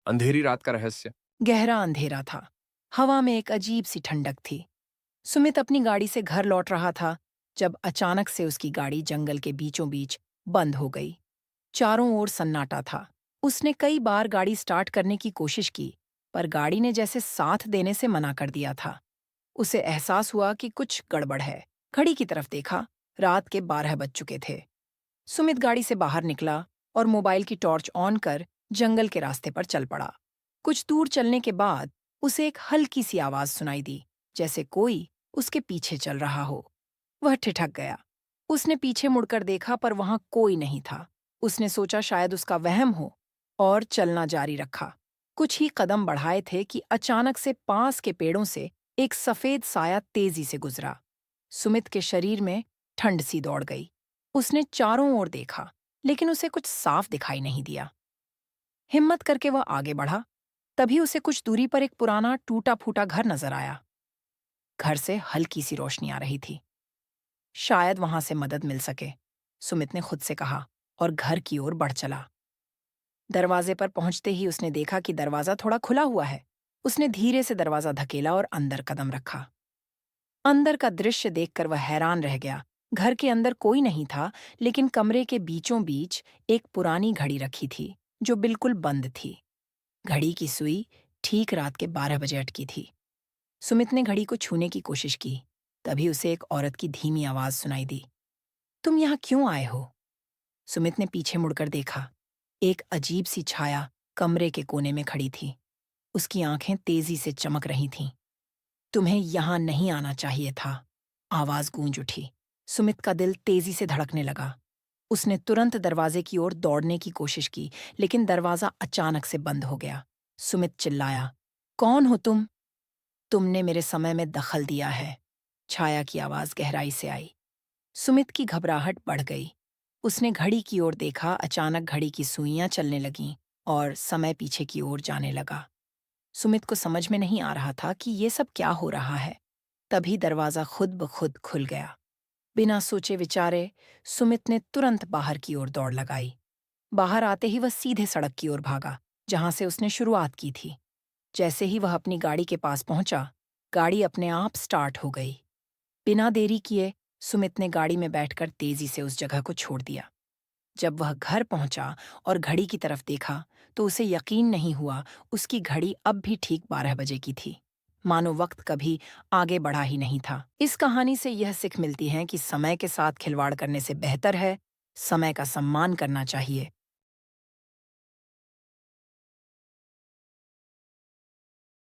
अंधेरी रात का रहस्य। गहरा अंधेरा था। हवा में एक अजीब सी ठंडक थी। सुमित अपनी गाड़ी से घर लौट रहा था जब अचानक से उसकी गाड़ी जंगल के बीचों बीच बंद हो गई। चारों ओर सन्नाटा था। उसने कई बार गाड़ी स्टार्ट करने की कोशिश की, पर गाड़ी ने जैसे साथ देने से मना कर दिया था। उसे एहसास हुआ कि कुछ गड़बड़ है। घड़ी की तरफ देखा। रात के 12 बज चुके थे। सुमित गाड़ी से बाहर निकला और मोबाइल की टॉर्च ऑन कर जंगल के रास्ते पर चल पड़ा। कुछ दूर चलने के बाद उसे एक हल्की सी आवाज सुनाई दी, जैसे कोई उसके पीछे चल रहा हो। वह ठिठक गया। उसने पीछे मुड़कर देखा, पर वहां कोई नहीं था। उसने सोचा शायद उसका वहम हो और चलना जारी रखा। कुछ ही कदम बढ़ाए थे कि अचानक से पास के पेड़ों से एक सफेद साया तेजी से गुजरा। सुमित के शरीर में ठंड सी दौड़ गई। उसने चारों ओर देखा, लेकिन उसे कुछ साफ दिखाई नहीं दिया। हिम्मत करके वह आगे बढ़ा। तभी उसे कुछ दूरी पर एक पुराना टूटा फूटा घर नजर आया। घर से हल्की सी रोशनी आ रही थी। शायद वहां से मदद मिल सके, सुमित ने खुद से कहा और घर की ओर बढ़ चला। दरवाजे पर पहुंचते ही उसने देखा कि दरवाजा थोड़ा खुला हुआ है। उसने धीरे से दरवाजा धकेला और अंदर कदम रखा। अंदर का दृश्य देखकर वह हैरान रह गया। घर के अंदर कोई नहीं था, लेकिन कमरे के बीचों बीच एक पुरानी घड़ी रखी थी, जो बिल्कुल बंद थी। घड़ी की सुई ठीक रात के 12 बजे अटकी थी। सुमित ने घड़ी को छूने की कोशिश की। तभी उसे एक औरत की धीमी आवाज सुनाई दी। तुम यहाँ क्यों आए हो? सुमित ने पीछे मुड़कर देखा। एक अजीब सी छाया कमरे के कोने में खड़ी थी। उसकी आंखें तेजी से चमक रही थीं। तुम्हें यहां नहीं आना चाहिए था, आवाज गूंज उठी। सुमित का दिल तेजी से धड़कने लगा। उसने तुरंत दरवाजे की ओर दौड़ने की कोशिश की, लेकिन दरवाजा अचानक से बंद हो गया। सुमित चिल्लाया, कौन हो तुम? तुमने मेरे समय में दखल दिया है। छाया की आवाज गहराई से आई। सुमित की घबराहट बढ़ गई। उसने घड़ी की ओर देखा। अचानक घड़ी की सुइयां चलने लगीं और समय पीछे की ओर जाने लगा। सुमित को समझ में नहीं आ रहा था कि ये सब क्या हो रहा है। तभी दरवाजा खुद ब खुद खुल गया। बिना सोचे विचारे सुमित ने तुरंत बाहर की ओर दौड़ लगाई। बाहर आते ही वह सीधे सड़क की ओर भागा, जहां से उसने शुरुआत की थी। जैसे ही वह अपनी गाड़ी के पास पहुंचा, गाड़ी अपने आप स्टार्ट हो गई। बिना देरी किए सुमित ने गाड़ी में बैठकर तेजी से उस जगह को छोड़ दिया। जब वह घर पहुंचा और घड़ी की तरफ देखा, तो उसे यकीन नहीं हुआ। उसकी घड़ी अब भी ठीक 12 बजे की थी, मानो वक्त कभी आगे बढ़ा ही नहीं था। इस कहानी से यह सीख मिलती है कि समय के साथ खिलवाड़ करने से बेहतर है समय का सम्मान करना चाहिए।